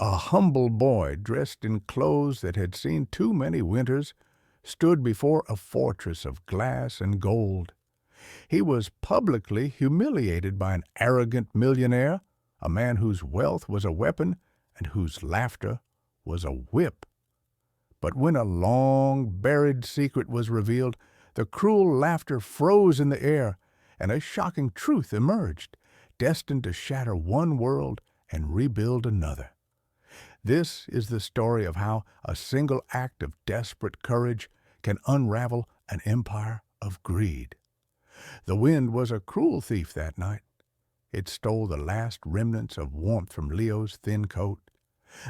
A humble boy, dressed in clothes that had seen too many winters, stood before a fortress of glass and gold. He was publicly humiliated by an arrogant millionaire, a man whose wealth was a weapon and whose laughter was a whip. But when a long-buried secret was revealed, the cruel laughter froze in the air, and a shocking truth emerged, destined to shatter one world and rebuild another. This is the story of how a single act of desperate courage can unravel an empire of greed. The wind was a cruel thief that night. It stole the last remnants of warmth from Leo's thin coat,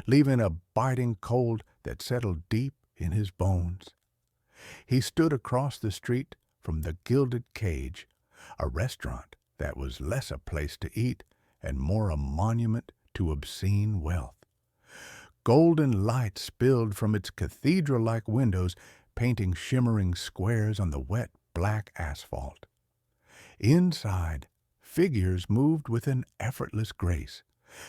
leaving a biting cold that settled deep in his bones. He stood across the street from the Gilded Cage, a restaurant that was less a place to eat and more a monument to obscene wealth. Golden light spilled from its cathedral-like windows, painting shimmering squares on the wet, black asphalt. Inside, figures moved with an effortless grace,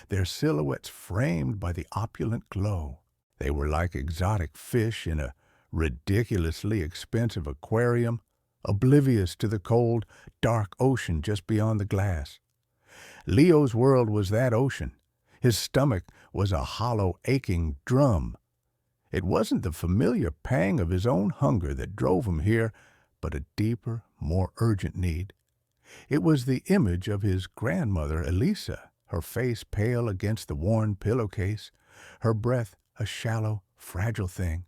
their silhouettes framed by the opulent glow. They were like exotic fish in a ridiculously expensive aquarium, oblivious to the cold, dark ocean just beyond the glass. Leo's world was that ocean. His stomach was a hollow, aching drum. It wasn't the familiar pang of his own hunger that drove him here, but a deeper, more urgent need. It was the image of his grandmother, Elisa, her face pale against the worn pillowcase, her breath a shallow, fragile thing.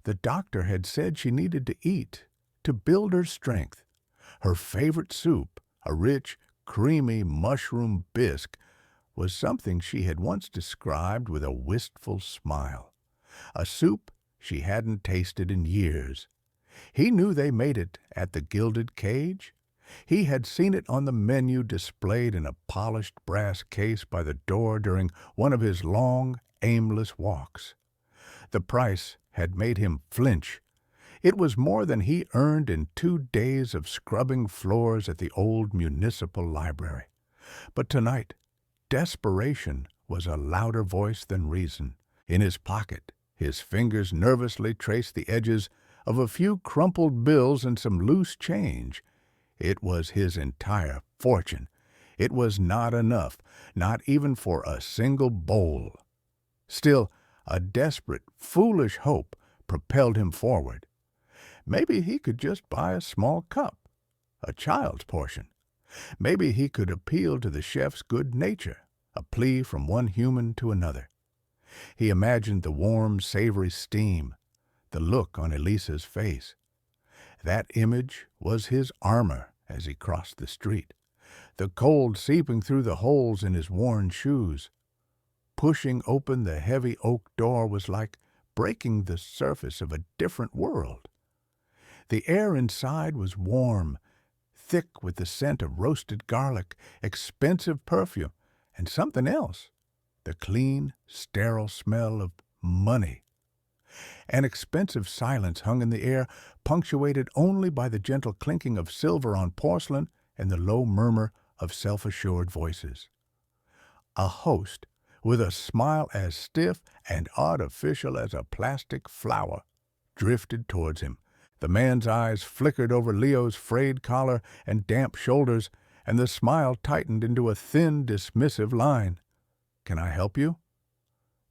The doctor had said she needed to eat, to build her strength. Her favorite soup, a rich, creamy mushroom bisque, was something she had once described with a wistful smile. A soup she hadn't tasted in years. He knew they made it at the Gilded Cage. He had seen it on the menu displayed in a polished brass case by the door during one of his long, aimless walks. The price had made him flinch. It was more than he earned in 2 days of scrubbing floors at the old municipal library. But tonight, desperation was a louder voice than reason. In his pocket, his fingers nervously traced the edges of a few crumpled bills and some loose change. It was his entire fortune. It was not enough, not even for a single bowl. Still, a desperate, foolish hope propelled him forward. Maybe he could just buy a small cup, a child's portion. Maybe he could appeal to the chef's good nature, a plea from one human to another. He imagined the warm, savory steam, the look on Elisa's face. That image was his armor as he crossed the street, the cold seeping through the holes in his worn shoes. Pushing open the heavy oak door was like breaking the surface of a different world. The air inside was warm, thick with the scent of roasted garlic, expensive perfume, and something else, the clean, sterile smell of money. An expensive silence hung in the air, punctuated only by the gentle clinking of silver on porcelain and the low murmur of self-assured voices. A host, with a smile as stiff and artificial as a plastic flower, drifted towards him. The man's eyes flickered over Leo's frayed collar and damp shoulders, and the smile tightened into a thin, dismissive line. "Can I help you?"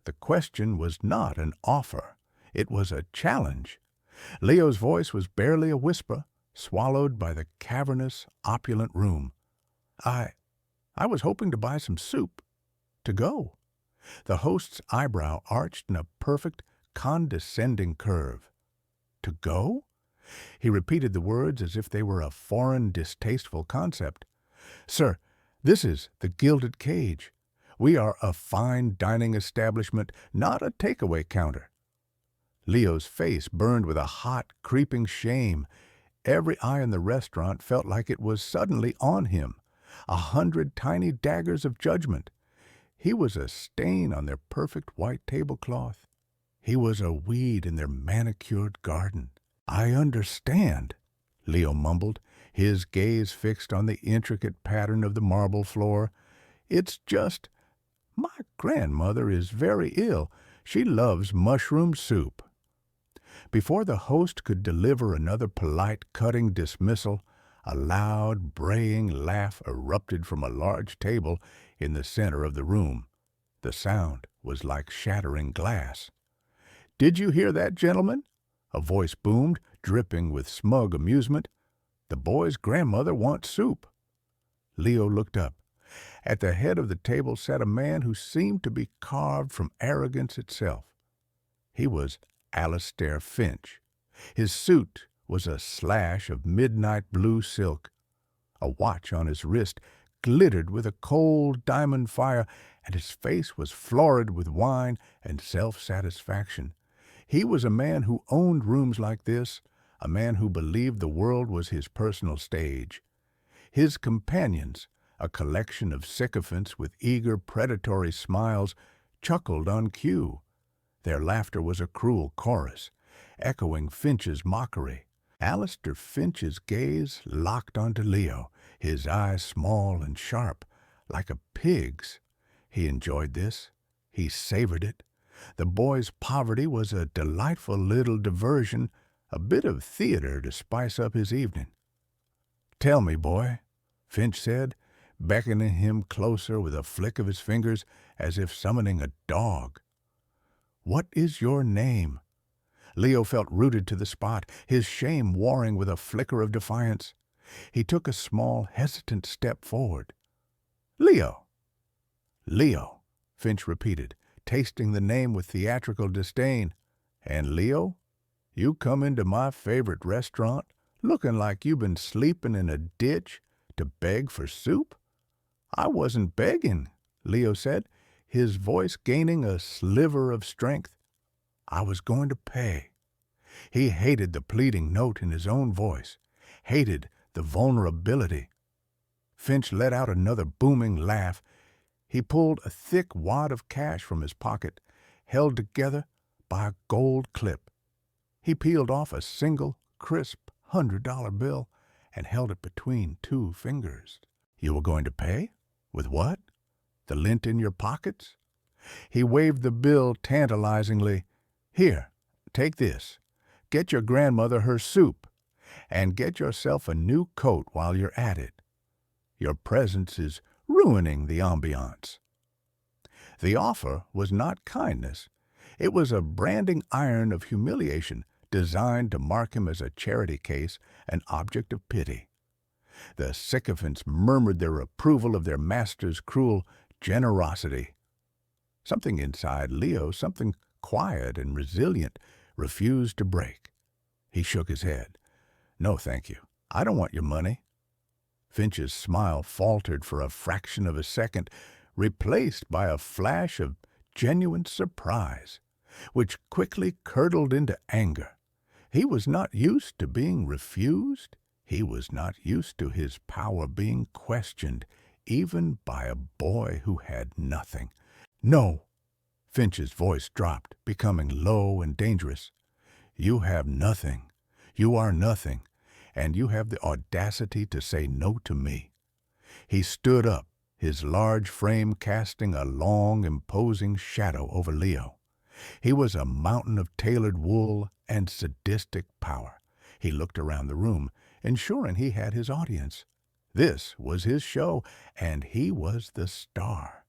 The question was not an offer. It was a challenge. Leo's voice was barely a whisper, swallowed by the cavernous, opulent room. I was hoping to buy some soup. To go." The host's eyebrow arched in a perfect, condescending curve. "To go?" He repeated the words as if they were a foreign, distasteful concept. "Sir, this is the Gilded Cage. We are a fine dining establishment, not a takeaway counter." Leo's face burned with a hot, creeping shame. Every eye in the restaurant felt like it was suddenly on him, 100 tiny daggers of judgment. He was a stain on their perfect white tablecloth. He was a weed in their manicured garden. "I understand," Leo mumbled, his gaze fixed on the intricate pattern of the marble floor. "It's just, my grandmother is very ill. She loves mushroom soup." Before the host could deliver another polite, cutting dismissal, a loud, braying laugh erupted from a large table in the center of the room. The sound was like shattering glass. "Did you hear that, gentlemen?" A voice boomed, dripping with smug amusement. "The boy's grandmother wants soup." Leo looked up. At the head of the table sat a man who seemed to be carved from arrogance itself. He was Alistair Finch. His suit was a slash of midnight blue silk. A watch on his wrist glittered with a cold diamond fire, and his face was florid with wine and self-satisfaction. He was a man who owned rooms like this, a man who believed the world was his personal stage. His companions, a collection of sycophants with eager, predatory smiles, chuckled on cue. Their laughter was a cruel chorus, echoing Finch's mockery. Alistair Finch's gaze locked onto Leo, his eyes small and sharp, like a pig's. He enjoyed this. He savored it. The boy's poverty was a delightful little diversion, a bit of theater to spice up his evening. "Tell me, boy," Finch said, beckoning him closer with a flick of his fingers as if summoning a dog. "What is your name?" Leo felt rooted to the spot, his shame warring with a flicker of defiance. He took a small, hesitant step forward. "Leo." "Leo," Finch repeated, tasting the name with theatrical disdain. "And Leo, you come into my favorite restaurant looking like you've been sleeping in a ditch to beg for soup?" "I wasn't begging," Leo said, his voice gaining a sliver of strength. "I was going to pay." He hated the pleading note in his own voice, hated the vulnerability. Finch let out another booming laugh. He pulled a thick wad of cash from his pocket, held together by a gold clip. He peeled off a single, crisp $100 bill and held it between two fingers. "You were going to pay? With what? The lint in your pockets?" He waved the bill tantalizingly. "Here, take this. Get your grandmother her soup, and get yourself a new coat while you're at it. Your presence is ruining the ambiance." The offer was not kindness. It was a branding iron of humiliation designed to mark him as a charity case, an object of pity. The sycophants murmured their approval of their master's cruel generosity. Something inside Leo, something quiet and resilient, refused to break. He shook his head. "No, thank you. I don't want your money." Finch's smile faltered for a fraction of a second, replaced by a flash of genuine surprise, which quickly curdled into anger. He was not used to being refused. He was not used to his power being questioned, even by a boy who had nothing. "No." Finch's voice dropped, becoming low and dangerous. "You have nothing. You are nothing, and you have the audacity to say no to me." He stood up, his large frame casting a long, imposing shadow over Leo. He was a mountain of tailored wool and sadistic power. He looked around the room, ensuring he had his audience. This was his show, and he was the star.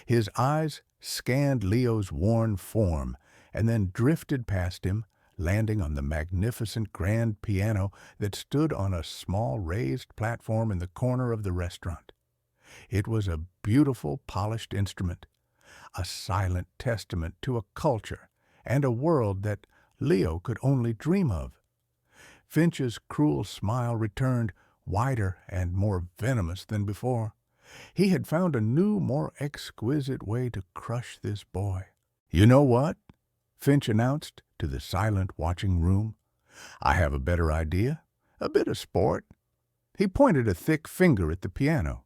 His eyes scanned Leo's worn form and then drifted past him, landing on the magnificent grand piano that stood on a small raised platform in the corner of the restaurant. It was a beautiful, polished instrument, a silent testament to a culture and a world that Leo could only dream of. Finch's cruel smile returned, wider and more venomous than before. He had found a new, more exquisite way to crush this boy. "You know what?" Finch announced to the silent watching room. "I have a better idea, a bit of sport." He pointed a thick finger at the piano.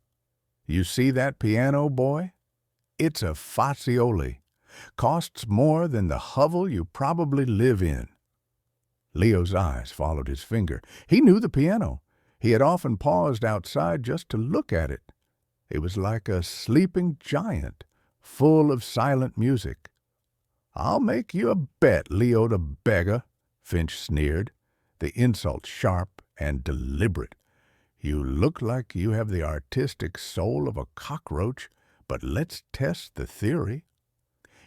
"You see that piano, boy? It's a Fazioli. Costs more than the hovel you probably live in." Leo's eyes followed his finger. He knew the piano. He had often paused outside just to look at it. It was like a sleeping giant, full of silent music. "I'll make you a bet, Leo the Beggar," Finch sneered, the insult sharp and deliberate. "You look like you have the artistic soul of a cockroach, but let's test the theory."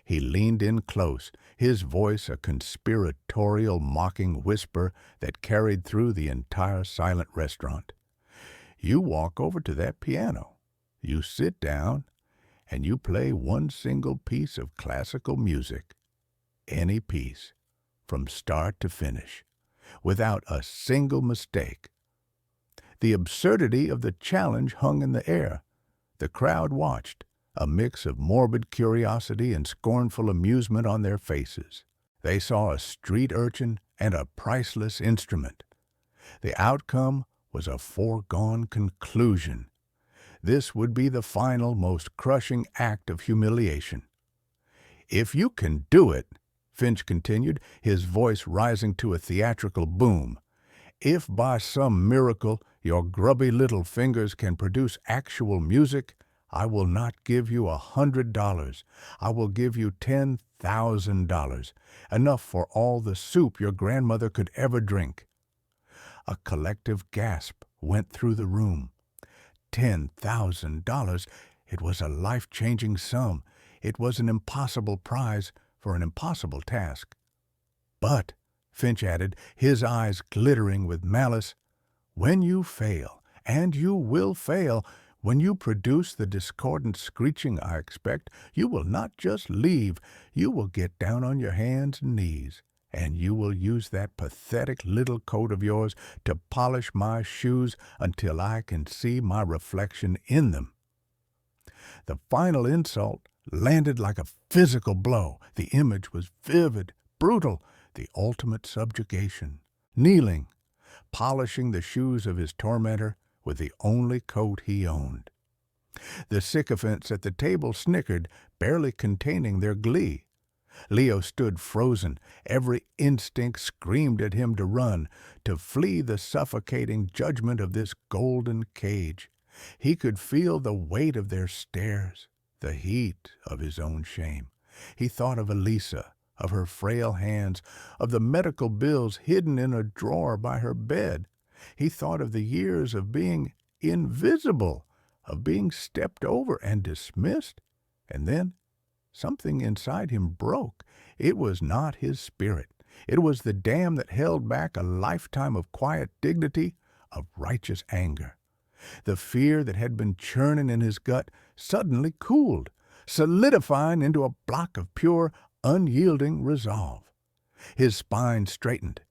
He leaned in close, his voice a conspiratorial mocking whisper that carried through the entire silent restaurant. "You walk over to that piano, you sit down, and you play one single piece of classical music. Any piece, from start to finish, without a single mistake." The absurdity of the challenge hung in the air. The crowd watched, a mix of morbid curiosity and scornful amusement on their faces. They saw a street urchin and a priceless instrument. The outcome was a foregone conclusion. This would be the final, most crushing act of humiliation. "If you can do it," Finch continued, his voice rising to a theatrical boom, "if by some miracle your grubby little fingers can produce actual music, I will not give you $100. I will give you $10,000, enough for all the soup your grandmother could ever drink." A collective gasp went through the room. $10,000! It was a life-changing sum. It was an impossible prize for an impossible task. "But," Finch added, his eyes glittering with malice, "when you fail, and you will fail, when you produce the discordant screeching I expect, you will not just leave, you will get down on your hands and knees, and you will use that pathetic little coat of yours to polish my shoes until I can see my reflection in them." The final insult landed like a physical blow. The image was vivid, brutal, the ultimate subjugation. Kneeling, polishing the shoes of his tormentor with the only coat he owned. The sycophants at the table snickered, barely containing their glee. Leo stood frozen. Every instinct screamed at him to run, to flee the suffocating judgment of this golden cage. He could feel the weight of their stares, the heat of his own shame. He thought of Elisa, of her frail hands, of the medical bills hidden in a drawer by her bed. He thought of the years of being invisible, of being stepped over and dismissed. And then something inside him broke. It was not his spirit. It was the dam that held back a lifetime of quiet dignity, of righteous anger. The fear that had been churning in his gut suddenly cooled, solidifying into a block of pure, unyielding resolve. His spine straightened.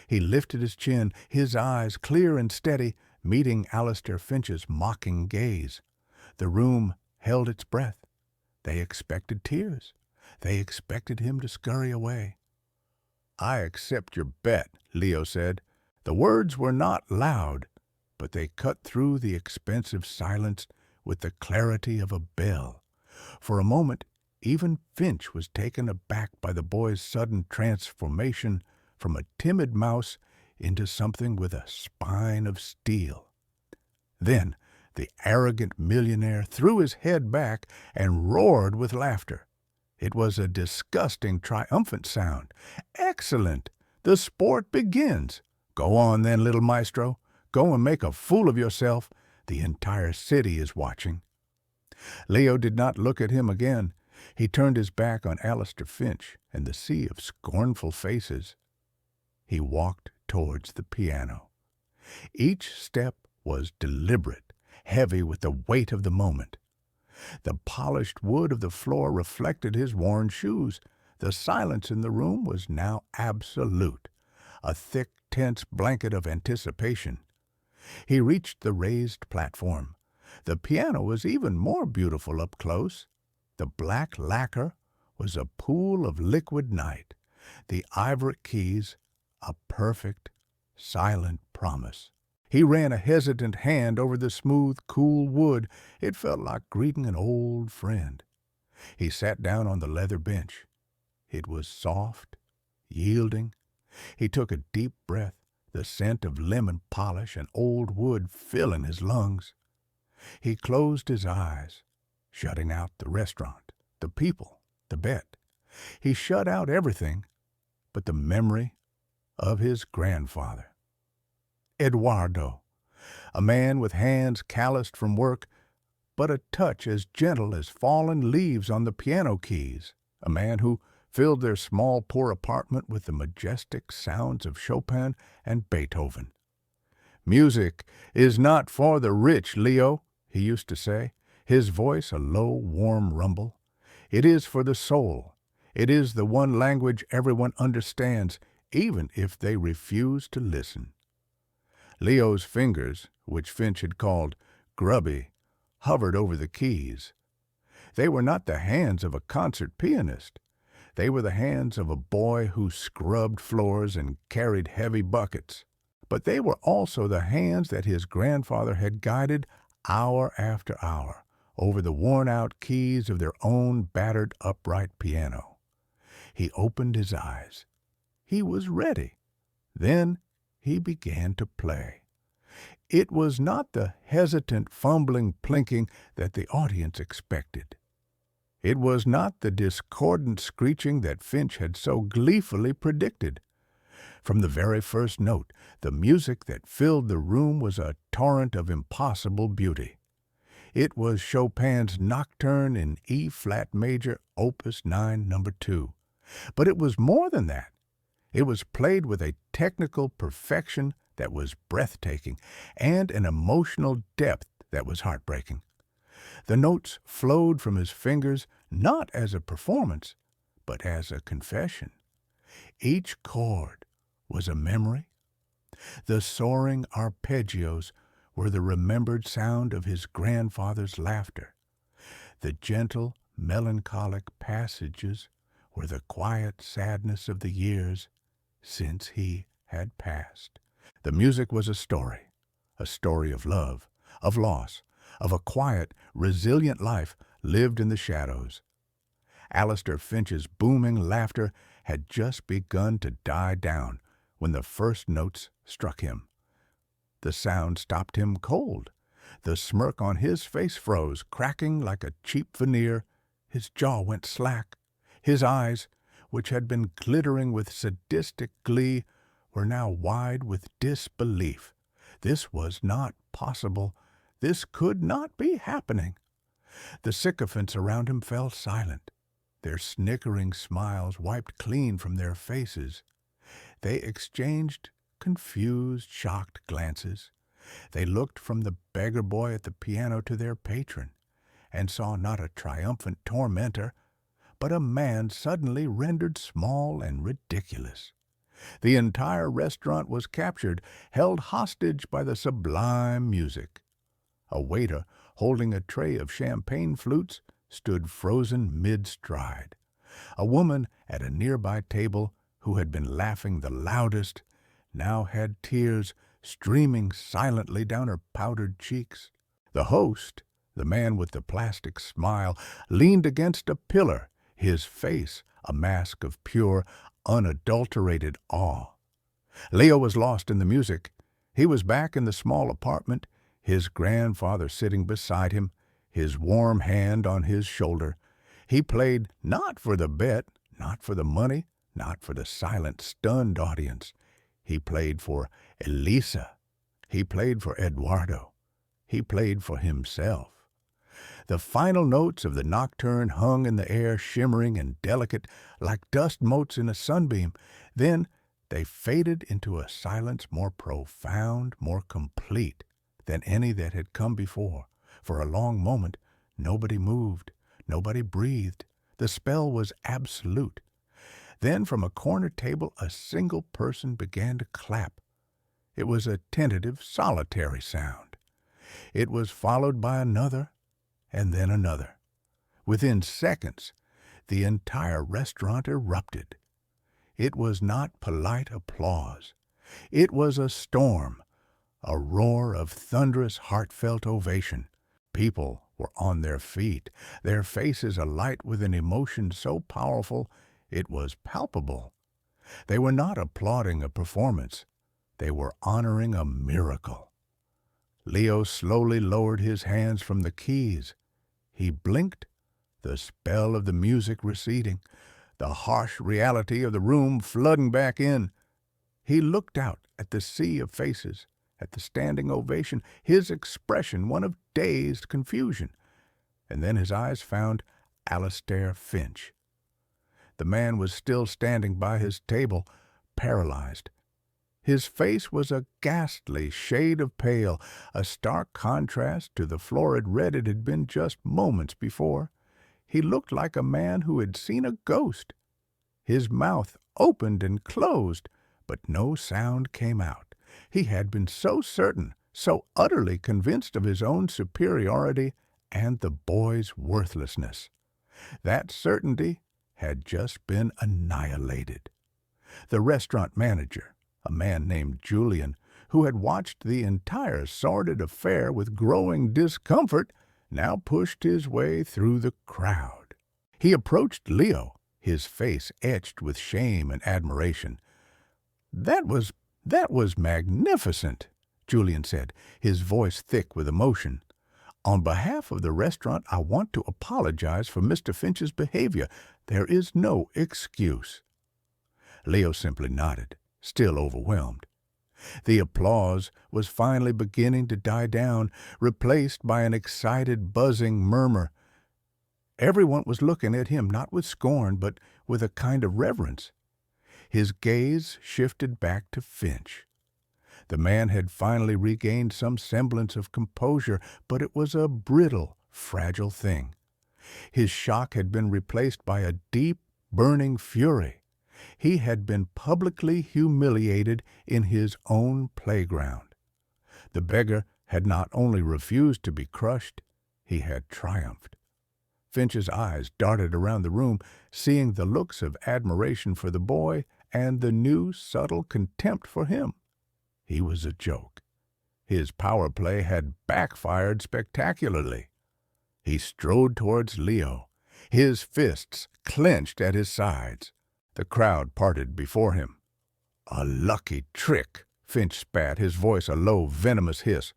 He lifted his chin, his eyes clear and steady, meeting Alistair Finch's mocking gaze. The room held its breath. They expected tears. They expected him to scurry away. "I accept your bet," Leo said. The words were not loud, but they cut through the expensive silence with the clarity of a bell. For a moment, even Finch was taken aback by the boy's sudden transformation from a timid mouse into something with a spine of steel. Then the arrogant millionaire threw his head back and roared with laughter. It was a disgusting, triumphant sound. "Excellent! The sport begins. Go on then, little maestro. Go and make a fool of yourself. The entire city is watching." Leo did not look at him again. He turned his back on Alistair Finch and the sea of scornful faces. He walked towards the piano. Each step was deliberate, heavy with the weight of the moment. The polished wood of the floor reflected his worn shoes. The silence in the room was now absolute, a thick, tense blanket of anticipation. He reached the raised platform. The piano was even more beautiful up close. The black lacquer was a pool of liquid night. The ivory keys, a perfect, silent promise. He ran a hesitant hand over the smooth, cool wood. It felt like greeting an old friend. He sat down on the leather bench. It was soft, yielding. He took a deep breath, the scent of lemon polish and old wood filling his lungs. He closed his eyes, shutting out the restaurant, the people, the bet. He shut out everything but the memory of his grandfather. Eduardo, a man with hands calloused from work, but a touch as gentle as fallen leaves on the piano keys, a man who filled their small, poor apartment with the majestic sounds of Chopin and Beethoven. "Music is not for the rich, Leo," he used to say, his voice a low, warm rumble. "It is for the soul. It is the one language everyone understands, even if they refuse to listen." Leo's fingers, which Finch had called grubby, hovered over the keys. They were not the hands of a concert pianist. They were the hands of a boy who scrubbed floors and carried heavy buckets. But they were also the hands that his grandfather had guided hour after hour over the worn-out keys of their own battered upright piano. He opened his eyes. He was ready. Then he began to play. It was not the hesitant, fumbling plinking that the audience expected. It was not the discordant screeching that Finch had so gleefully predicted. From the very first note, the music that filled the room was a torrent of impossible beauty. It was Chopin's Nocturne in E-flat major, Opus 9, No. 2. But it was more than that. It was played with a technical perfection that was breathtaking and an emotional depth that was heartbreaking. The notes flowed from his fingers not as a performance, but as a confession. Each chord was a memory. The soaring arpeggios were the remembered sound of his grandfather's laughter. The gentle, melancholic passages were the quiet sadness of the years since he had passed. The music was a story of love, of loss, of a quiet, resilient life lived in the shadows. Alistair Finch's booming laughter had just begun to die down when the first notes struck him. The sound stopped him cold. The smirk on his face froze, cracking like a cheap veneer. His jaw went slack. His eyes, which had been glittering with sadistic glee, were now wide with disbelief. This was not possible. This could not be happening. The sycophants around him fell silent. Their snickering smiles wiped clean from their faces. They exchanged confused, shocked glances. They looked from the beggar boy at the piano to their patron, and saw not a triumphant tormentor, but a man suddenly rendered small and ridiculous. The entire restaurant was captured, held hostage by the sublime music. A waiter, holding a tray of champagne flutes, stood frozen mid-stride. A woman at a nearby table, who had been laughing the loudest, now had tears streaming silently down her powdered cheeks. The host, the man with the plastic smile, leaned against a pillar, his face a mask of pure, unadulterated awe. Leo was lost in the music. He was back in the small apartment, his grandfather sitting beside him, his warm hand on his shoulder. He played not for the bet, not for the money, not for the silent, stunned audience. He played for Elisa. He played for Eduardo. He played for himself. The final notes of the nocturne hung in the air, shimmering and delicate, like dust motes in a sunbeam. Then they faded into a silence more profound, more complete than any that had come before. For a long moment, nobody moved, nobody breathed. The spell was absolute. Then from a corner table a single person began to clap. It was a tentative, solitary sound. It was followed by another, and then another. Within seconds, the entire restaurant erupted. It was not polite applause. It was a storm, a roar of thunderous, heartfelt ovation. People were on their feet, their faces alight with an emotion so powerful it was palpable. They were not applauding a performance. They were honoring a miracle. Leo slowly lowered his hands from the keys. He blinked. the spell of the music receding, the harsh reality of the room flooding back in. He looked out at the sea of faces, at the standing ovation, his expression one of dazed confusion. And then his eyes found Alistair Finch. The man was still standing by his table, paralyzed. His face was a ghastly shade of pale, a stark contrast to the florid red it had been just moments before. He looked like a man who had seen a ghost. His mouth opened and closed, but no sound came out. He had been so certain, so utterly convinced of his own superiority and the boy's worthlessness. That certainty had just been annihilated. The restaurant manager, a man named Julian, who had watched the entire sordid affair with growing discomfort, now pushed his way through the crowd. He approached Leo, his face etched with shame and admiration. That was magnificent," Julian said, his voice thick with emotion. "On behalf of the restaurant, I want to apologize for Mr. Finch's behavior. There is no excuse." Leo simply nodded, still overwhelmed. The applause was finally beginning to die down, replaced by an excited, buzzing murmur. Everyone was looking at him, not with scorn, but with a kind of reverence. His gaze shifted back to Finch. The man had finally regained some semblance of composure, but it was a brittle, fragile thing. His shock had been replaced by a deep, burning fury. He had been publicly humiliated in his own playground. The beggar had not only refused to be crushed, he had triumphed. Finch's eyes darted around the room, seeing the looks of admiration for the boy and the new, subtle contempt for him. He was a joke. His power play had backfired spectacularly. He strode towards Leo, his fists clenched at his sides. The crowd parted before him. "A lucky trick," Finch spat, his voice a low, venomous hiss.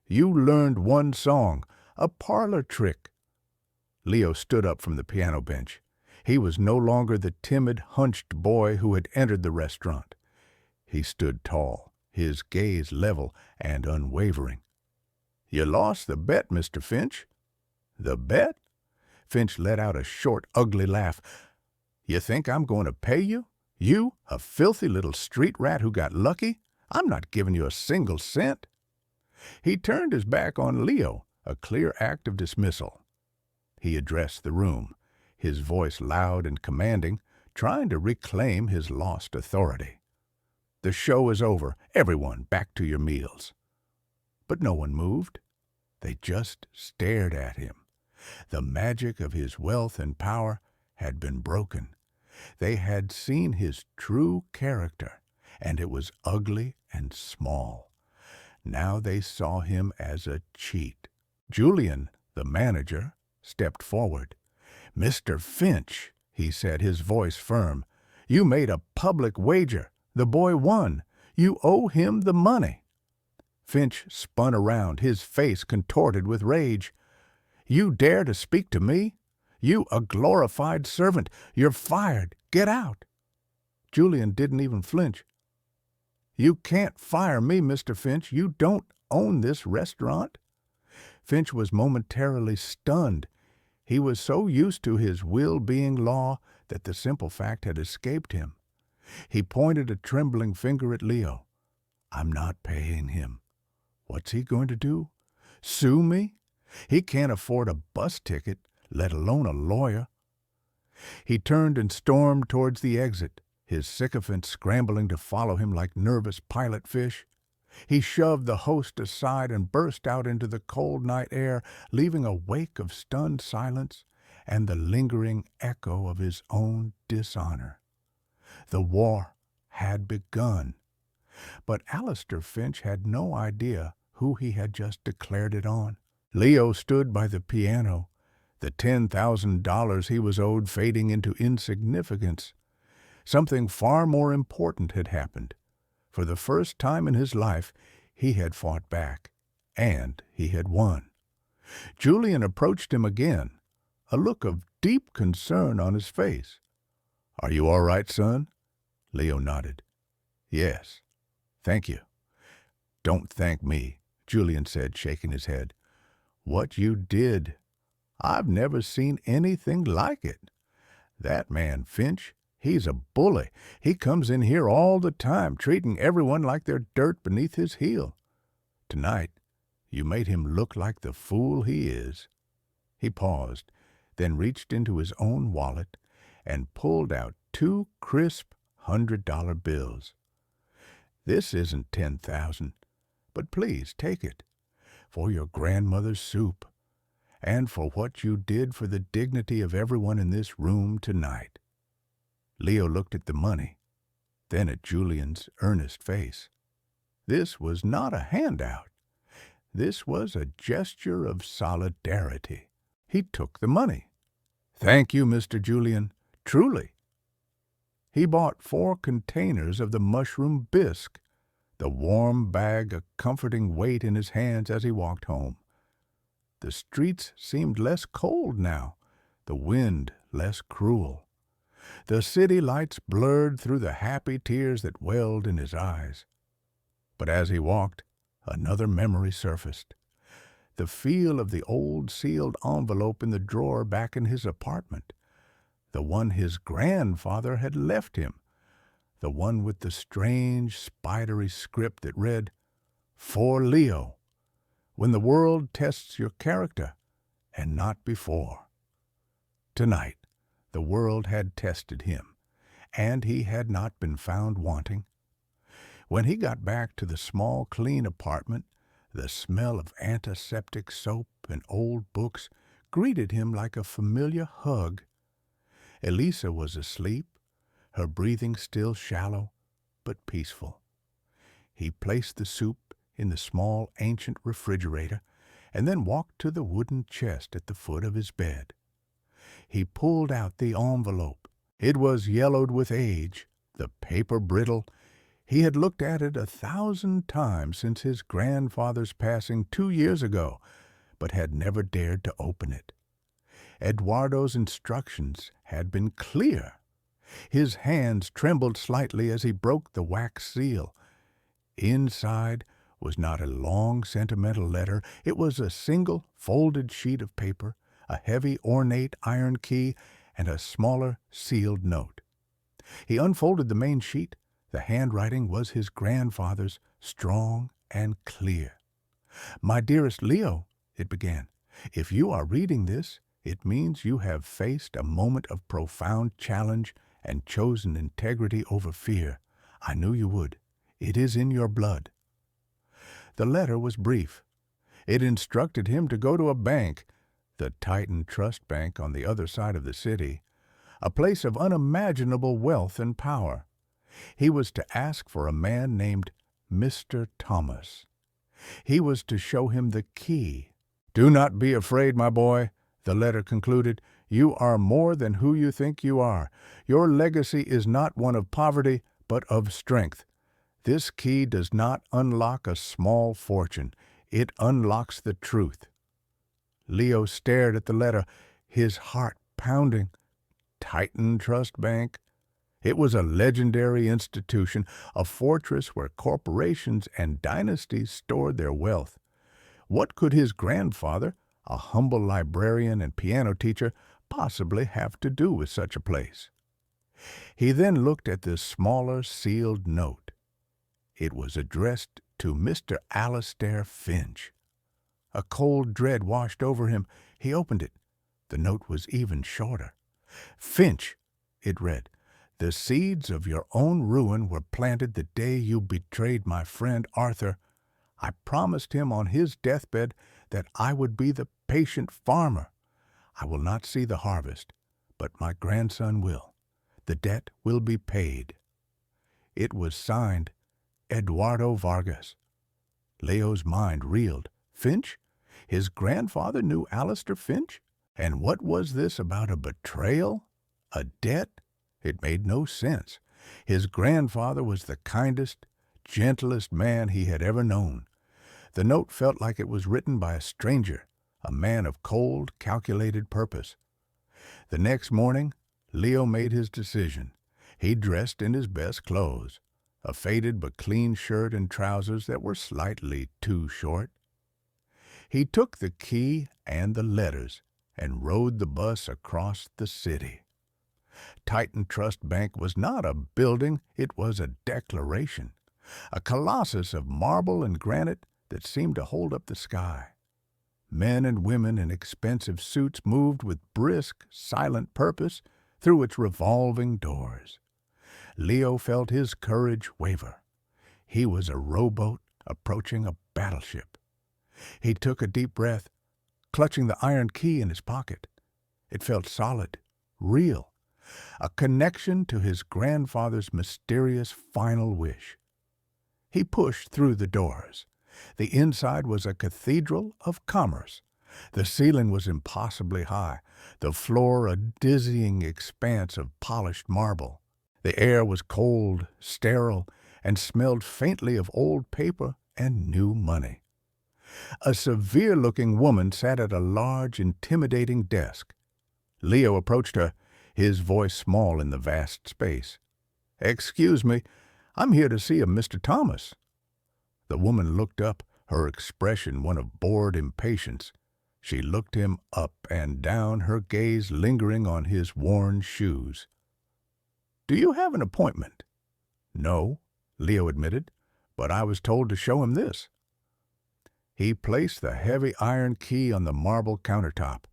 "You learned one song, a parlor trick." Leo stood up from the piano bench. He was no longer the timid, hunched boy who had entered the restaurant. He stood tall, his gaze level and unwavering. "You lost the bet, Mr. Finch." "The bet?" Finch let out a short, ugly laugh. "You think I'm going to pay you? You, a filthy little street rat who got lucky? I'm not giving you a single cent." He turned his back on Leo, a clear act of dismissal. He addressed the room, his voice loud and commanding, trying to reclaim his lost authority. "The show is over. Everyone, back to your meals." But no one moved. They just stared at him. The magic of his wealth and power had been broken. They had seen his true character, and it was ugly and small. Now they saw him as a cheat. Julian, the manager, stepped forward. "Mr. Finch," he said, his voice firm, "you made a public wager. The boy won. You owe him the money." Finch spun around, his face contorted with rage. "You dare to speak to me? You, a glorified servant. You're fired. Get out." Julian didn't even flinch. "You can't fire me, Mr. Finch. You don't own this restaurant." Finch was momentarily stunned. He was so used to his will being law that the simple fact had escaped him. He pointed a trembling finger at Leo. "I'm not paying him." "What's he going to do? Sue me? He can't afford a bus ticket, let alone a lawyer." He turned and stormed towards the exit, his sycophants scrambling to follow him like nervous pilot fish. He shoved the host aside and burst out into the cold night air, leaving a wake of stunned silence and the lingering echo of his own dishonor. The war had begun. But Alistair Finch had no idea who he had just declared it on. Leo stood by the piano, the $10,000 he was owed fading into insignificance. Something far more important had happened. For the first time in his life, he had fought back, and he had won. Julian approached him again. a look of deep concern on his face. "Are you all right, son?" Leo nodded. "Yes, thank you." "Don't thank me," Julian said, shaking his head. "What you did, I've never seen anything like it. That man Finch, he's a bully. He comes in here all the time, treating everyone like they're dirt beneath his heel. Tonight, you made him look like the fool he is." He paused, then reached into his own wallet and pulled out 2 crisp $100 bills. "This isn't 10,000, but please take it, for your grandmother's soup, and for what you did for the dignity of everyone in this room tonight." Leo looked at the money, then at Julian's earnest face. This was not a handout. This was a gesture of solidarity. He took the money. "Thank you, Mr. Julian, truly." He bought 4 containers of the mushroom bisque, the warm bag a comforting weight in his hands as he walked home. The streets seemed less cold now, the wind less cruel. The city lights blurred through the happy tears that welled in his eyes. But as he walked, another memory surfaced. The feel of the old sealed envelope in the drawer back in his apartment. The one his grandfather had left him. The one with the strange, spidery script that read, "For Leo, when the world tests your character, and not before." Tonight, the world had tested him, and he had not been found wanting. When he got back to the small, clean apartment, the smell of antiseptic soap and old books greeted him like a familiar hug. Elisa was asleep, her breathing still shallow, but peaceful. He placed the soup in the small, ancient refrigerator and then walked to the wooden chest at the foot of his bed. He pulled out the envelope. It was yellowed with age, the paper brittle. He had looked at it 1,000 times since his grandfather's passing 2 years ago, but had never dared to open it. Eduardo's instructions had been clear. His hands trembled slightly as he broke the wax seal. Inside was not a long, sentimental letter. It was a single, folded sheet of paper, a heavy, ornate iron key, and a smaller, sealed note. He unfolded the main sheet. The handwriting was his grandfather's, strong and clear. "My dearest Leo," it began, "if you are reading this, it means you have faced a moment of profound challenge and chosen integrity over fear. I knew you would. It is in your blood." The letter was brief. It instructed him to go to a bank, the Titan Trust Bank on the other side of the city, a place of unimaginable wealth and power. He was to ask for a man named Mr. Thomas. He was to show him the key. "Do not be afraid, my boy," the letter concluded. "You are more than who you think you are. Your legacy is not one of poverty, but of strength. This key does not unlock a small fortune. It unlocks the truth." Leo stared at the letter, his heart pounding. Titan Trust Bank? It was a legendary institution, a fortress where corporations and dynasties stored their wealth. What could his grandfather, a humble librarian and piano teacher, possibly have to do with such a place? He then looked at this smaller sealed note. It was addressed to Mr. Alistair Finch. A cold dread washed over him. He opened it. The note was even shorter. "Finch," it read, "the seeds of your own ruin were planted the day you betrayed my friend Arthur. I promised him on his deathbed that I would be the patient farmer. I will not see the harvest, but my grandson will. The debt will be paid." It was signed Eduardo Vargas. Leo's mind reeled. Finch? His grandfather knew Alistair Finch? And what was this about a betrayal? A debt? It made no sense. His grandfather was the kindest, gentlest man he had ever known. The note felt like it was written by a stranger, a man of cold, calculated purpose. The next morning, Leo made his decision. He dressed in his best clothes, a faded but clean shirt and trousers that were slightly too short. He took the key and the letters and rode the bus across the city. Titan Trust Bank was not a building, it was a declaration, a colossus of marble and granite that seemed to hold up the sky. Men and women in expensive suits moved with brisk, silent purpose through its revolving doors. Leo felt his courage waver. He was a rowboat approaching a battleship. He took a deep breath, clutching the iron key in his pocket. It felt solid, real, a connection to his grandfather's mysterious final wish. He pushed through the doors. The inside was a cathedral of commerce. The ceiling was impossibly high, the floor a dizzying expanse of polished marble. The air was cold, sterile, and smelled faintly of old paper and new money. A severe-looking woman sat at a large, intimidating desk. Leo approached her, his voice small in the vast space. "Excuse me, I'm here to see a Mr. Thomas." The woman looked up, her expression one of bored impatience. She looked him up and down, her gaze lingering on his worn shoes. "Do you have an appointment?" "No," Leo admitted, "but I was told to show him this." He placed the heavy iron key on the marble countertop.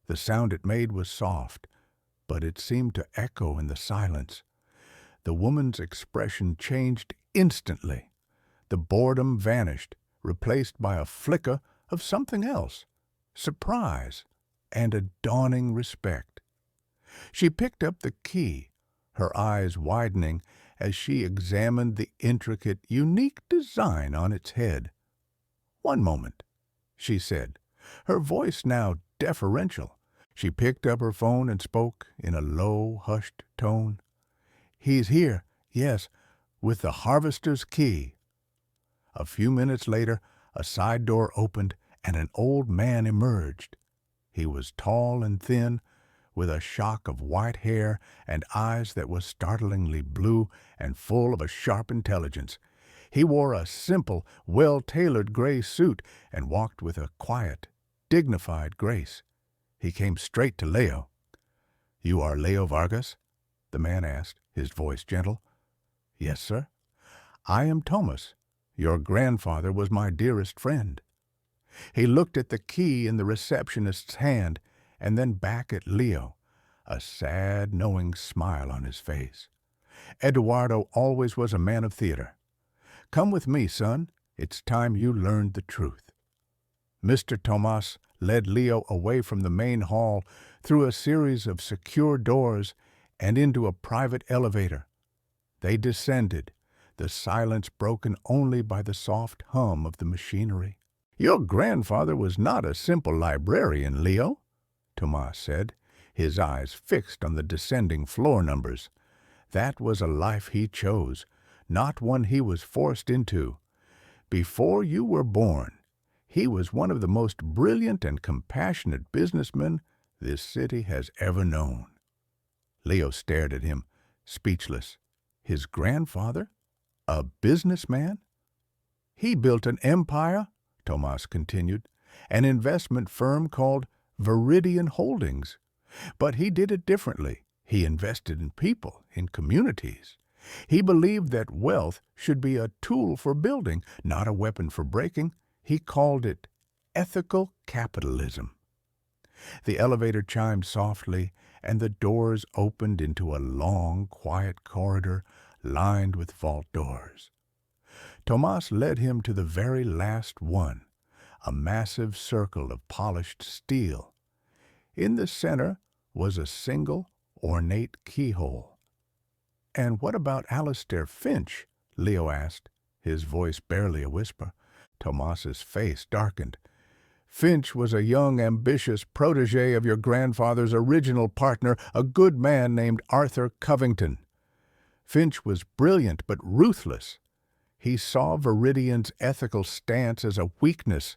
The sound it made was soft, but it seemed to echo in the silence. The woman's expression changed instantly. The boredom vanished, replaced by a flicker of something else, surprise and a dawning respect. She picked up the key, her eyes widening as she examined the intricate, unique design on its head. "One moment," she said, her voice now deferential. She picked up her phone and spoke in a low, hushed tone. "He's here, yes, with the harvester's key." A few minutes later, a side door opened and an old man emerged. He was tall and thin, with a shock of white hair and eyes that were startlingly blue and full of a sharp intelligence. He wore a simple, well-tailored gray suit and walked with a quiet, dignified grace. He came straight to Leo. "You are Leo Vargas?" the man asked, his voice gentle. "Yes, sir." "I am Thomas. Your grandfather was my dearest friend." He looked at the key in the receptionist's hand and then back at Leo, a sad, knowing smile on his face. "Eduardo always was a man of theater. Come with me, son. It's time you learned the truth." Mr. Tomas led Leo away from the main hall through a series of secure doors and into a private elevator. They descended, the silence broken only by the soft hum of the machinery. "Your grandfather was not a simple librarian, Leo," Tomas said, his eyes fixed on the descending floor numbers. "That was a life he chose, not one he was forced into. Before you were born, he was one of the most brilliant and compassionate businessmen this city has ever known." Leo stared at him, speechless. His grandfather? A businessman? "He built an empire," Tomas continued, "an investment firm called Viridian Holdings. But he did it differently. He invested in people, in communities. He believed that wealth should be a tool for building, not a weapon for breaking. He called it ethical capitalism." The elevator chimed softly, and the doors opened into a long, quiet corridor lined with vault doors. Tomas led him to the very last one, a massive circle of polished steel. In the center was a single, ornate keyhole. "And what about Alistair Finch?" Leo asked, his voice barely a whisper. Tomas's face darkened. "Finch was a young, ambitious protege of your grandfather's original partner, a good man named Arthur Covington. Finch was brilliant but ruthless. He saw Viridian's ethical stance as a weakness.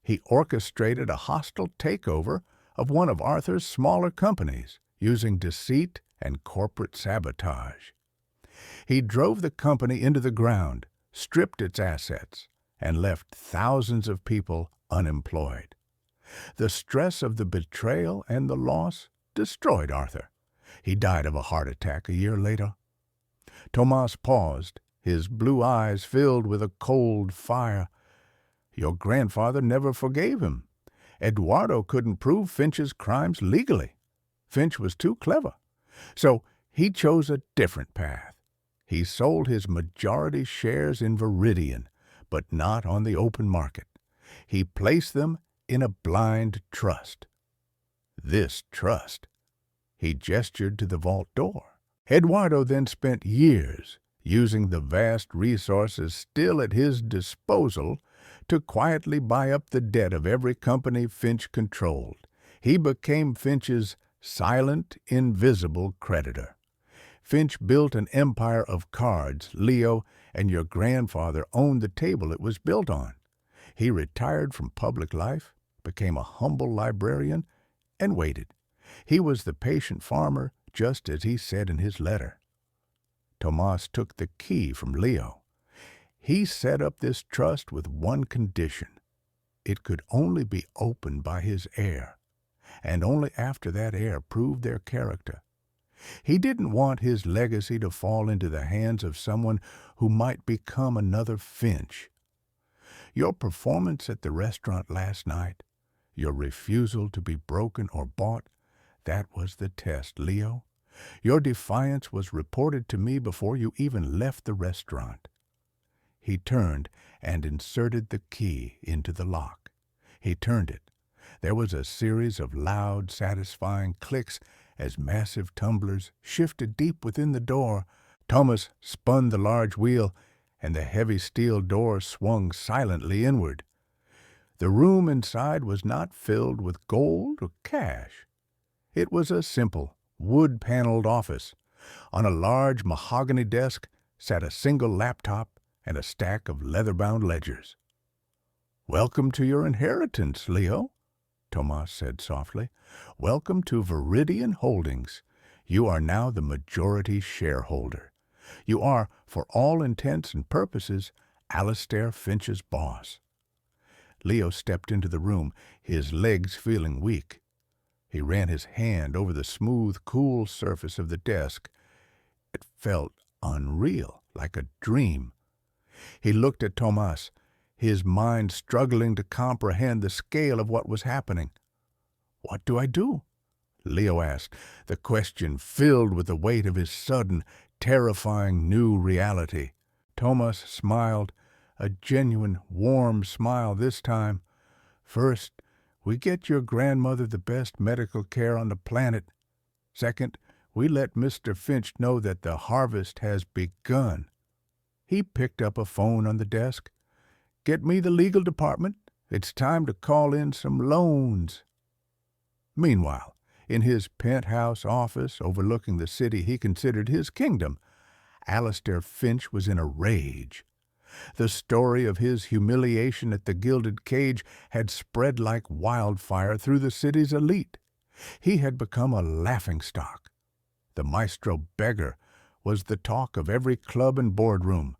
He orchestrated a hostile takeover of one of Arthur's smaller companies, using deceit and corporate sabotage. He drove the company into the ground, stripped its assets, and left thousands of people unemployed. The stress of the betrayal and the loss destroyed Arthur. He died of a heart attack a year later. Tomas paused, his blue eyes filled with a cold fire. Your grandfather never forgave him. Eduardo couldn't prove Finch's crimes legally. Finch was too clever. So he chose a different path. He sold his majority shares in Viridian, but not on the open market. He placed them in a blind trust. This trust. He gestured to the vault door. Eduardo then spent years using the vast resources still at his disposal to quietly buy up the debt of every company Finch controlled. He became Finch's silent, invisible creditor. Finch built an empire of cards. Leo and your grandfather owned the table it was built on. He retired from public life, became a humble librarian, and waited. He was the patient farmer, just as he said in his letter. Tomas took the key from Leo. He set up this trust with one condition. It could only be opened by his heir, and only after that heir proved their character. He didn't want his legacy to fall into the hands of someone who might become another Finch. Your performance at the restaurant last night, your refusal to be broken or bought, that was the test, Leo. Your defiance was reported to me before you even left the restaurant. He turned and inserted the key into the lock. He turned it. There was a series of loud, satisfying clicks as massive tumblers shifted deep within the door. Thomas spun the large wheel, and the heavy steel door swung silently inward. The room inside was not filled with gold or cash. It was a simple, wood-paneled office. On a large mahogany desk sat a single laptop and a stack of leather-bound ledgers. "Welcome to your inheritance, Leo," Tomas said softly. "Welcome to Viridian Holdings. You are now the majority shareholder. You are, for all intents and purposes, Alistair Finch's boss." Leo stepped into the room, his legs feeling weak. He ran his hand over the smooth, cool surface of the desk. It felt unreal, like a dream. He looked at Tomas, his mind struggling to comprehend the scale of what was happening. "What do I do?" Leo asked, the question filled with the weight of his sudden, terrifying new reality. Tomas smiled, a genuine, warm smile this time. "First, we get your grandmother the best medical care on the planet. Second, we let Mr. Finch know that the harvest has begun." He picked up a phone on the desk. "Get me the legal department. It's time to call in some loans." Meanwhile, in his penthouse office overlooking the city he considered his kingdom, Alistair Finch was in a rage. The story of his humiliation at the Gilded Cage had spread like wildfire through the city's elite. He had become a laughingstock. The maestro Beggar was the talk of every club and boardroom.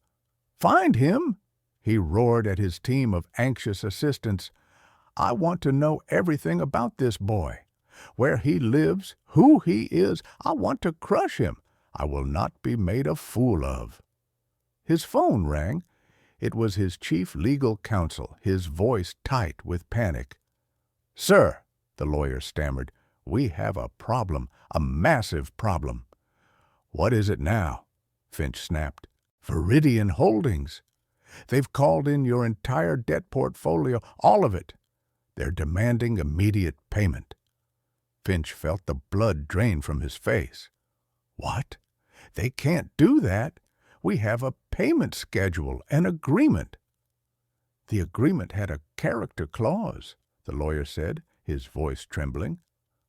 "Find him!" he roared at his team of anxious assistants. "I want to know everything about this boy. Where he lives, who he is. I want to crush him. I will not be made a fool of." His phone rang. It was his chief legal counsel, his voice tight with panic. "Sir," the lawyer stammered, "we have a problem, a massive problem." "What is it now?" Finch snapped. "Viridian Holdings. They've called in your entire debt portfolio, all of it. They're demanding immediate payment." Finch felt the blood drain from his face. "What? They can't do that. We have a payment schedule, an agreement." "The agreement had a character clause," the lawyer said, his voice trembling.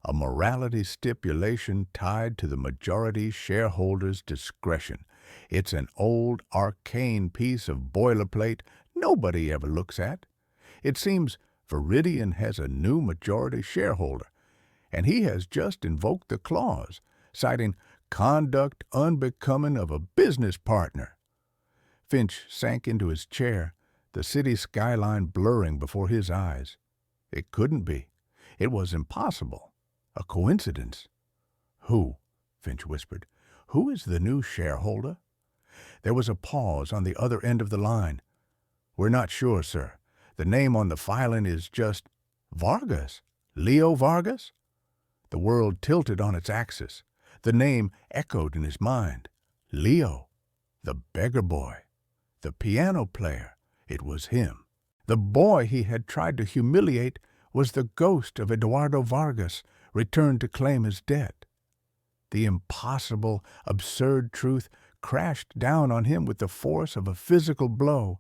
"A morality stipulation tied to the majority shareholder's discretion. It's an old, arcane piece of boilerplate nobody ever looks at. It seems Viridian has a new majority shareholder, and he has just invoked the clause, citing conduct unbecoming of a business partner. Finch sank into his chair, the city skyline blurring before his eyes. It couldn't be. It was impossible. A coincidence. Who? Finch whispered. Who is the new shareholder? There was a pause on the other end of the line. We're not sure, sir. The name on the filing is just Vargas. Leo Vargas? The world tilted on its axis. The name echoed in his mind. Leo, the beggar boy, the piano player. It was him. The boy he had tried to humiliate was the ghost of Eduardo Vargas, returned to claim his debt. The impossible, absurd truth crashed down on him with the force of a physical blow.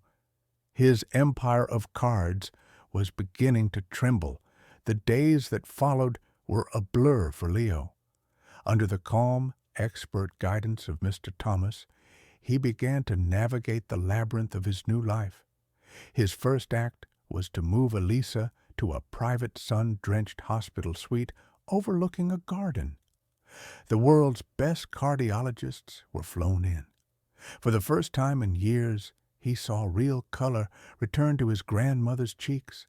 His empire of cards was beginning to tremble. The days that followed were a blur for Leo. Under the calm, expert guidance of Mr. Thomas, he began to navigate the labyrinth of his new life. His first act was to move Elisa to a private sun-drenched hospital suite overlooking a garden. The world's best cardiologists were flown in. For the first time in years, he saw real color return to his grandmother's cheeks.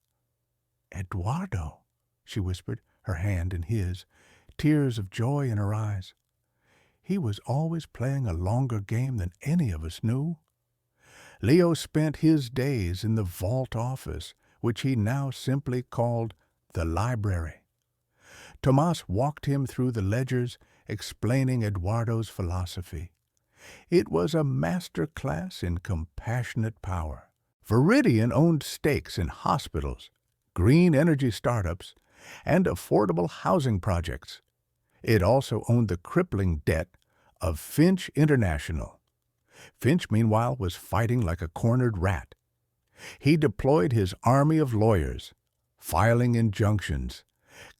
"Eduardo," she whispered, her hand in his, tears of joy in her eyes. He was always playing a longer game than any of us knew. Leo spent his days in the vault office, which he now simply called the library. Tomas walked him through the ledgers, explaining Eduardo's philosophy. It was a master class in compassionate power. Viridian owned stakes in hospitals, green energy startups, and affordable housing projects. It also owned the crippling debt of Finch International. Finch, meanwhile, was fighting like a cornered rat. He deployed his army of lawyers, filing injunctions,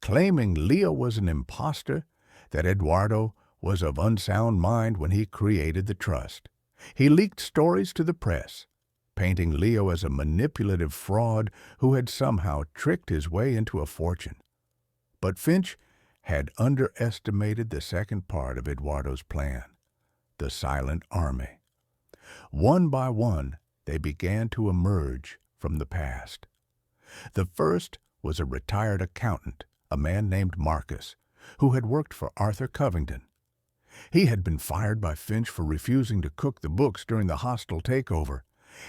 claiming Leo was an impostor, that Eduardo was of unsound mind when he created the trust. He leaked stories to the press, painting Leo as a manipulative fraud who had somehow tricked his way into a fortune. But Finch had underestimated the second part of Eduardo's plan, the silent army. One by one, they began to emerge from the past. The first was a retired accountant, a man named Marcus, who had worked for Arthur Covington. He had been fired by Finch for refusing to cook the books during the hostile takeover.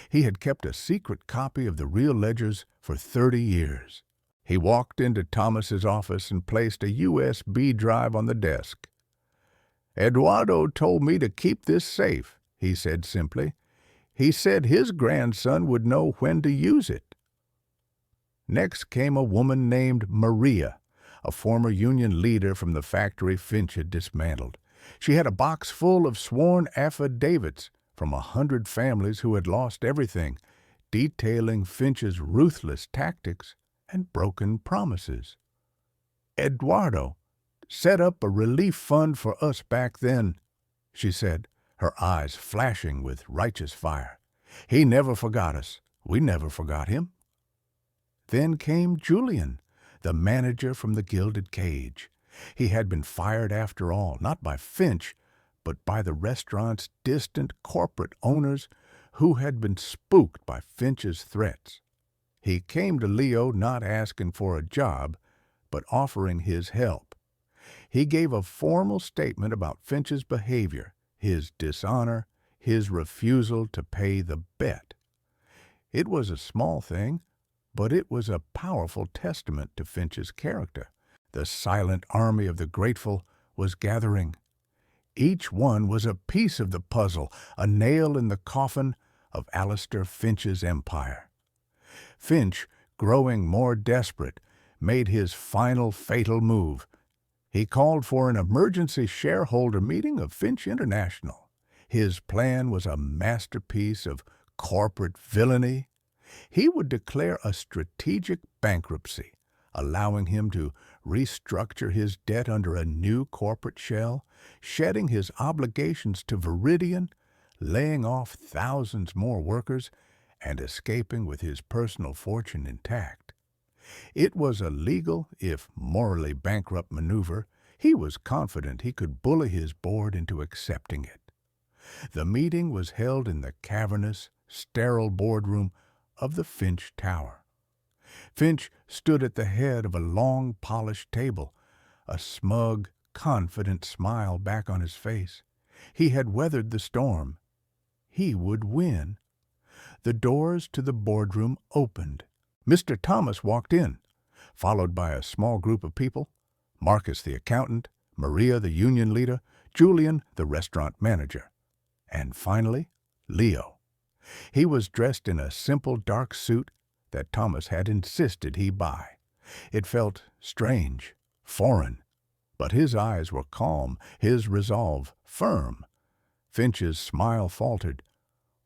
He had kept a secret copy of the real ledgers for 30 years. He walked into Thomas's office and placed a USB drive on the desk. "Eduardo told me to keep this safe," he said simply. "He said his grandson would know when to use it." Next came a woman named Maria, a former union leader from the factory Finch had dismantled. She had a box full of sworn affidavits from 100 families who had lost everything, detailing Finch's ruthless tactics and broken promises. "Eduardo set up a relief fund for us back then," she said, her eyes flashing with righteous fire. "He never forgot us. We never forgot him." Then came Julian, the manager from the Gilded Cage. He had been fired after all, not by Finch, but by the restaurant's distant corporate owners who had been spooked by Finch's threats. He came to Leo not asking for a job, but offering his help. He gave a formal statement about Finch's behavior, his dishonor, his refusal to pay the bet. It was a small thing, but it was a powerful testament to Finch's character. The silent army of the grateful was gathering. Each one was a piece of the puzzle, a nail in the coffin of Alistair Finch's empire. Finch, growing more desperate, made his final fatal move. He called for an emergency shareholder meeting of Finch International. His plan was a masterpiece of corporate villainy. He would declare a strategic bankruptcy, allowing him to restructure his debt under a new corporate shell, shedding his obligations to Viridian, laying off thousands more workers, and escaping with his personal fortune intact. It was a legal, if morally bankrupt maneuver. He was confident he could bully his board into accepting it. The meeting was held in the cavernous, sterile boardroom of the Finch Tower. Finch stood at the head of a long, polished table, a smug, confident smile back on his face. He had weathered the storm. He would win. The doors to the boardroom opened. Mr. Thomas walked in, followed by a small group of people: Marcus the accountant, Maria the union leader, Julian the restaurant manager, and finally, Leo. He was dressed in a simple dark suit that Thomas had insisted he buy. It felt strange, foreign, but his eyes were calm, his resolve firm. Finch's smile faltered.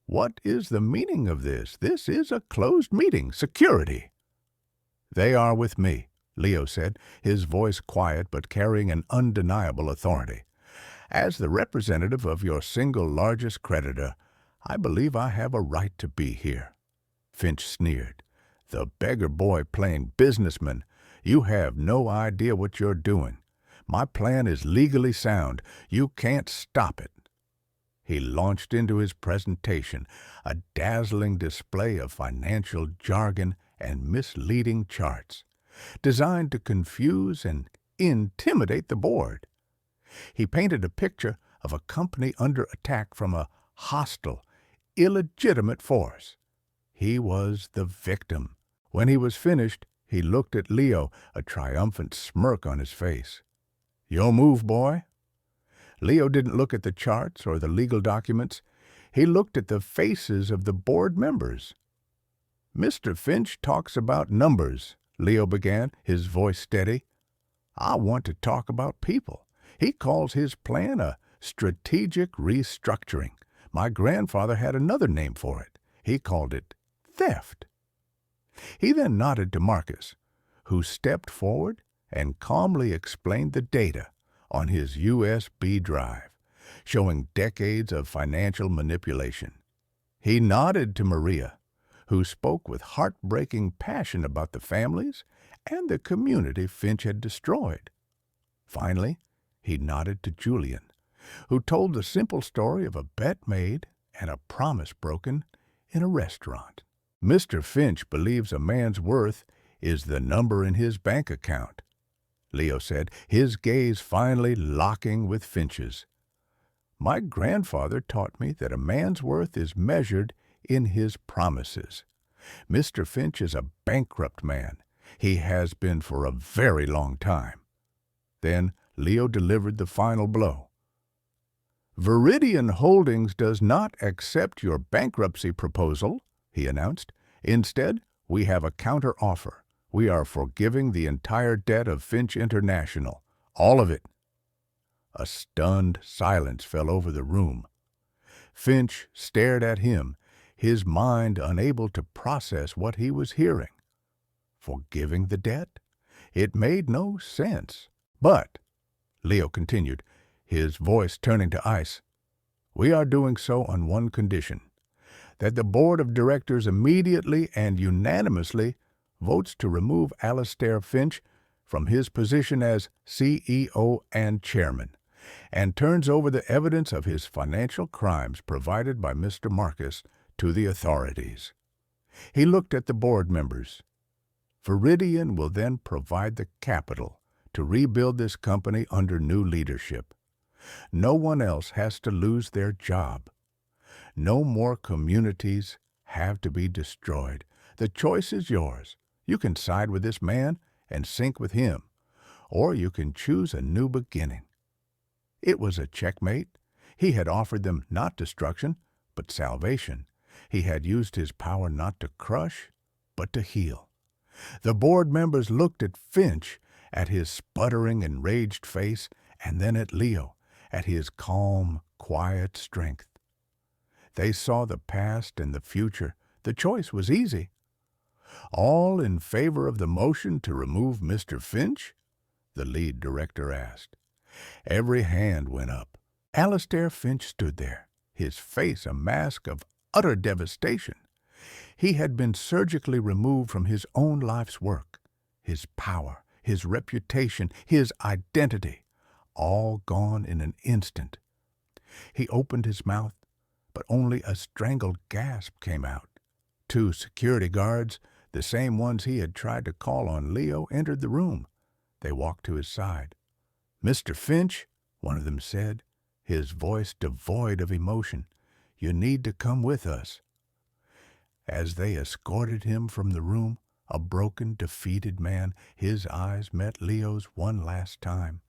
"What is the meaning of this? This is a closed meeting. Security." "They are with me," Leo said, his voice quiet but carrying an undeniable authority. "As the representative of your single largest creditor, I believe I have a right to be here." Finch sneered. "The beggar boy playing businessman. You have no idea what you're doing. My plan is legally sound. You can't stop it." He launched into his presentation, a dazzling display of financial jargon and misleading charts, designed to confuse and intimidate the board. He painted a picture of a company under attack from a hostile, illegitimate force. He was the victim. When he was finished, he looked at Leo, a triumphant smirk on his face. "Your move, boy." Leo didn't look at the charts or the legal documents. He looked at the faces of the board members. "Mr. Finch talks about numbers," Leo began, his voice steady. "I want to talk about people. He calls his plan a strategic restructuring. My grandfather had another name for it. He called it theft." He then nodded to Marcus, who stepped forward and calmly explained the data on his USB drive, showing decades of financial manipulation. He nodded to Maria, who spoke with heartbreaking passion about the families and the community Finch had destroyed. Finally, he nodded to Julian, who told the simple story of a bet made and a promise broken in a restaurant. "Mr. Finch believes a man's worth is the number in his bank account," Leo said, his gaze finally locking with Finch's. "My grandfather taught me that a man's worth is measured in his promises. Mr. Finch is a bankrupt man. He has been for a very long time." Then Leo delivered the final blow. "Viridian Holdings does not accept your bankruptcy proposal," he announced. "Instead, we have a counter-offer. We are forgiving the entire debt of Finch International. All of it." A stunned silence fell over the room. Finch stared at him, his mind unable to process what he was hearing. Forgiving the debt? It made no sense. "But," Leo continued, his voice turning to ice, "we are doing so on one condition: that the board of directors immediately and unanimously votes to remove Alastair Finch from his position as CEO and chairman, and turns over the evidence of his financial crimes provided by Mr. Marcus to the authorities." He looked at the board members. "Viridian will then provide the capital to rebuild this company under new leadership. No one else has to lose their job. No more communities have to be destroyed. The choice is yours. You can side with this man and sink with him, or you can choose a new beginning." It was a checkmate. He had offered them not destruction, but salvation. He had used his power not to crush, but to heal. The board members looked at Finch, at his sputtering, enraged face, and then at Leo, at his calm, quiet strength. They saw the past and the future. The choice was easy. "All in favor of the motion to remove Mr. Finch?" the lead director asked. Every hand went up. Alastair Finch stood there, his face a mask of utter devastation. He had been surgically removed from his own life's work, his power, his reputation, his identity, all gone in an instant. He opened his mouth, but only a strangled gasp came out. Two security guards, the same ones he had tried to call on Leo, entered the room. They walked to his side. "Mr. Finch," one of them said, his voice devoid of emotion, "you need to come with us." As they escorted him from the room, a broken, defeated man, his eyes met Leo's one last time.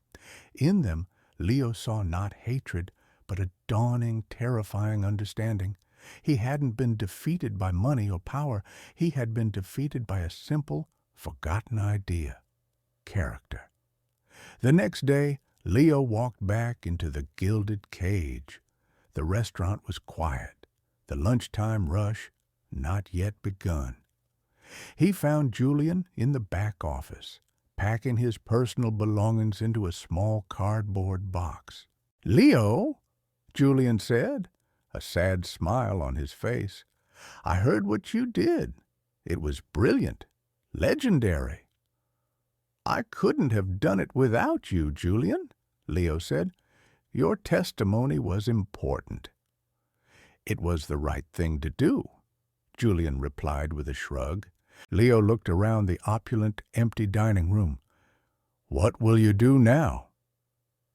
In them, Leo saw not hatred, but a dawning, terrifying understanding. He hadn't been defeated by money or power. He had been defeated by a simple, forgotten idea: character. The next day, Leo walked back into the gilded cage. The restaurant was quiet, the lunchtime rush not yet begun. He found Julian in the back office, packing his personal belongings into a small cardboard box. "Leo," Julian said, a sad smile on his face, "I heard what you did. It was brilliant, legendary." "I couldn't have done it without you, Julian," Leo said. "Your testimony was important." "It was the right thing to do," Julian replied with a shrug. Leo looked around the opulent, empty dining room. "What will you do now?"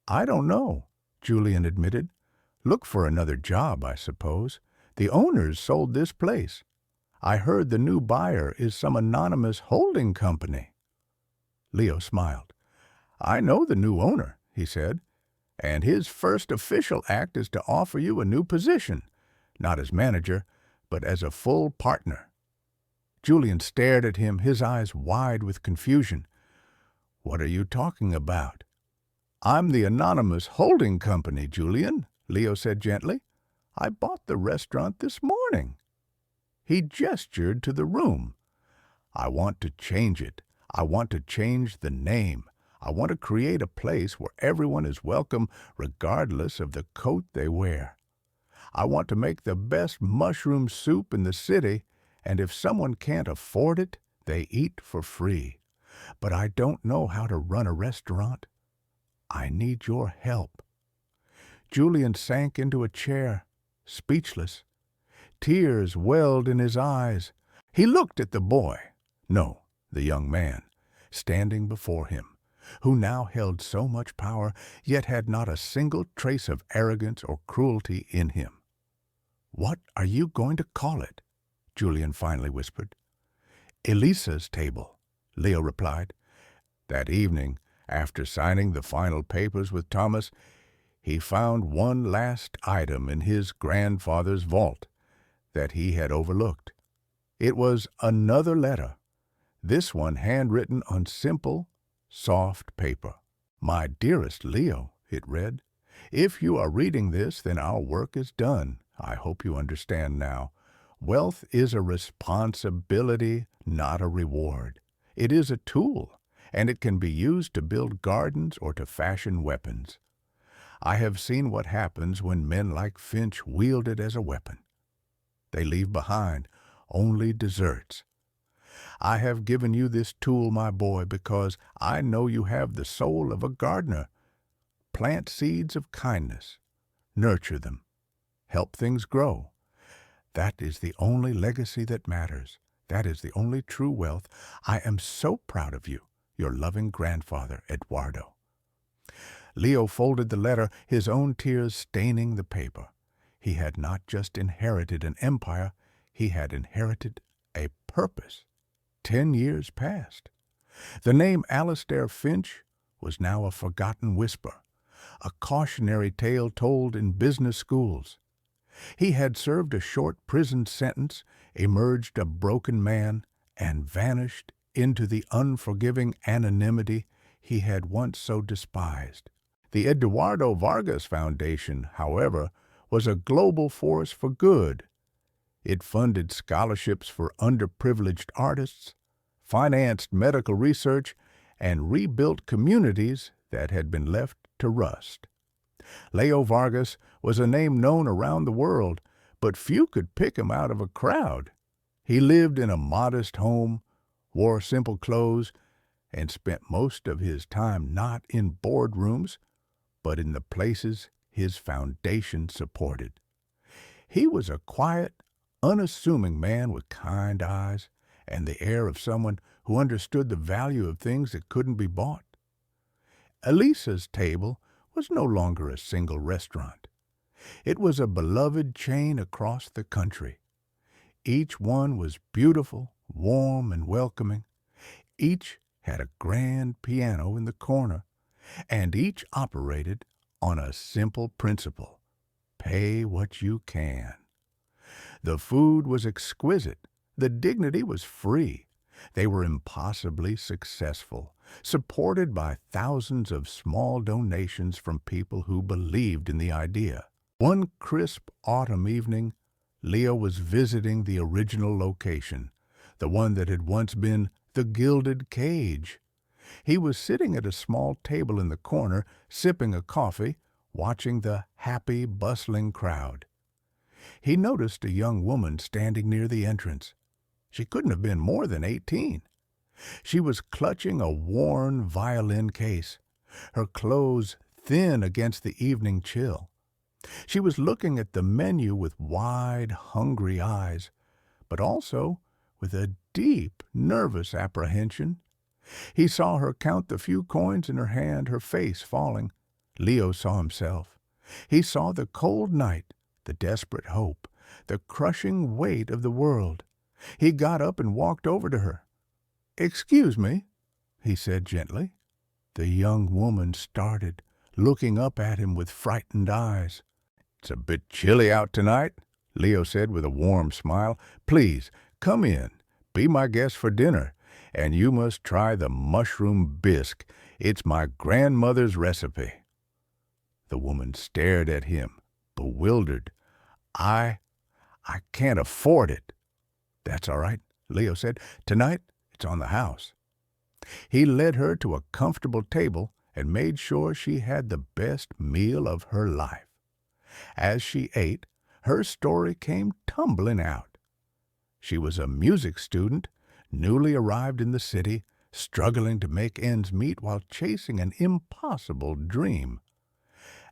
"I don't know," Julian admitted. "Look for another job, I suppose. The owners sold this place. I heard the new buyer is some anonymous holding company." Leo smiled. "I know the new owner," he said, "and his first official act is to offer you a new position, not as manager, but as a full partner." Julian stared at him, his eyes wide with confusion. "What are you talking about?" "I'm the anonymous holding company, Julian," Leo said gently. "I bought the restaurant this morning." He gestured to the room. "I want to change it. I want to change the name. I want to create a place where everyone is welcome regardless of the coat they wear. I want to make the best mushroom soup in the city, and if someone can't afford it, they eat for free. But I don't know how to run a restaurant. I need your help." Julian sank into a chair, speechless. Tears welled in his eyes. He looked at the boy, no, the young man, standing before him, who now held so much power, yet had not a single trace of arrogance or cruelty in him. "What are you going to call it?" Julian finally whispered. "Elisa's table," Leo replied. That evening, after signing the final papers with Thomas, he found one last item in his grandfather's vault that he had overlooked. It was another letter, this one handwritten on simple, soft paper. "My dearest Leo," it read, "if you are reading this, then our work is done. I hope you understand now. Wealth is a responsibility, not a reward. It is a tool, and it can be used to build gardens or to fashion weapons. I have seen what happens when men like Finch wield it as a weapon. They leave behind only deserts. I have given you this tool, my boy, because I know you have the soul of a gardener. Plant seeds of kindness. Nurture them. Help things grow. That is the only legacy that matters. That is the only true wealth. I am so proud of you, your loving grandfather, Eduardo." Leo folded the letter, his own tears staining the paper. He had not just inherited an empire, he had inherited a purpose. 10 years passed. The name Alastair Finch was now a forgotten whisper, a cautionary tale told in business schools. He had served a short prison sentence, emerged a broken man, and vanished into the unforgiving anonymity he had once so despised. The Eduardo Vargas Foundation, however, was a global force for good. It funded scholarships for underprivileged artists, financed medical research, and rebuilt communities that had been left to rust. Leo Vargas was a name known around the world, but few could pick him out of a crowd. He lived in a modest home, wore simple clothes, and spent most of his time not in boardrooms, but in the places his foundation supported. He was a quiet, unassuming man with kind eyes and the air of someone who understood the value of things that couldn't be bought. Elisa's table was no longer a single restaurant. It was a beloved chain across the country. Each one was beautiful, warm, and welcoming. Each had a grand piano in the corner, and each operated on a simple principle: pay what you can. The food was exquisite. The dignity was free. They were impossibly successful, supported by thousands of small donations from people who believed in the idea. One crisp autumn evening, Leo was visiting the original location, the one that had once been the Gilded Cage. He was sitting at a small table in the corner, sipping a coffee, watching the happy, bustling crowd. He noticed a young woman standing near the entrance. She couldn't have been more than 18. She was clutching a worn violin case, her clothes thin against the evening chill. She was looking at the menu with wide, hungry eyes, but also with a deep, nervous apprehension. He saw her count the few coins in her hand, her face falling. Leo saw himself. He saw the cold night, the desperate hope, the crushing weight of the world. He got up and walked over to her. "Excuse me," he said gently. The young woman started, looking up at him with frightened eyes. "It's a bit chilly out tonight," Leo said with a warm smile. "Please, come in. Be my guest for dinner. And you must try the mushroom bisque. It's my grandmother's recipe." The woman stared at him, bewildered. I can't afford it." "That's all right," Leo said. "Tonight, it's on the house." He led her to a comfortable table and made sure she had the best meal of her life. As she ate, her story came tumbling out. She was a music student, newly arrived in the city, struggling to make ends meet while chasing an impossible dream.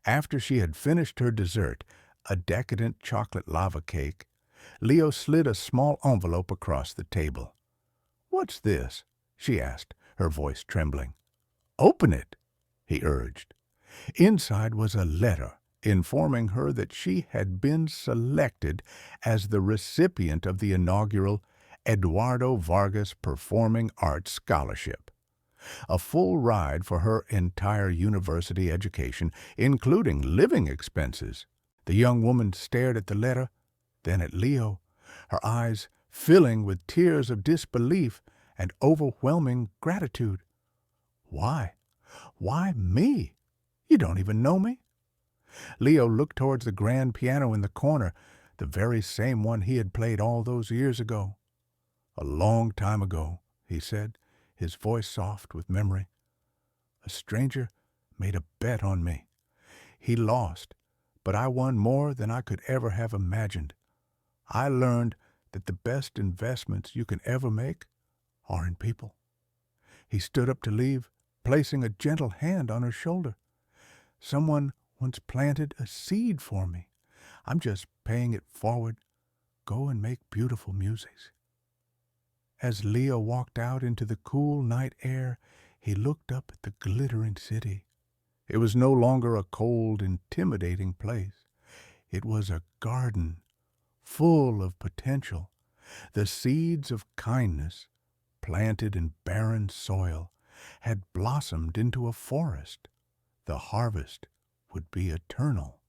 After she had finished her dessert, a decadent chocolate lava cake, Leo slid a small envelope across the table. "What's this?" she asked, her voice trembling. "Open it," he urged. Inside was a letter informing her that she had been selected as the recipient of the inaugural Eduardo Vargas Performing Arts Scholarship. A full ride for her entire university education, including living expenses. The young woman stared at the letter, then at Leo, her eyes filling with tears of disbelief and overwhelming gratitude. "Why? Why me? You don't even know me." Leo looked towards the grand piano in the corner, the very same one he had played all those years ago. "A long time ago," he said, his voice soft with memory. "A stranger made a bet on me. He lost, but I won more than I could ever have imagined. I learned that the best investments you can ever make are in people." He stood up to leave, placing a gentle hand on her shoulder. "Someone once planted a seed for me. I'm just paying it forward. Go and make beautiful music." As Leo walked out into the cool night air, he looked up at the glittering city. It was no longer a cold, intimidating place. It was a garden full of potential. The seeds of kindness, planted in barren soil, had blossomed into a forest. The harvest would be eternal.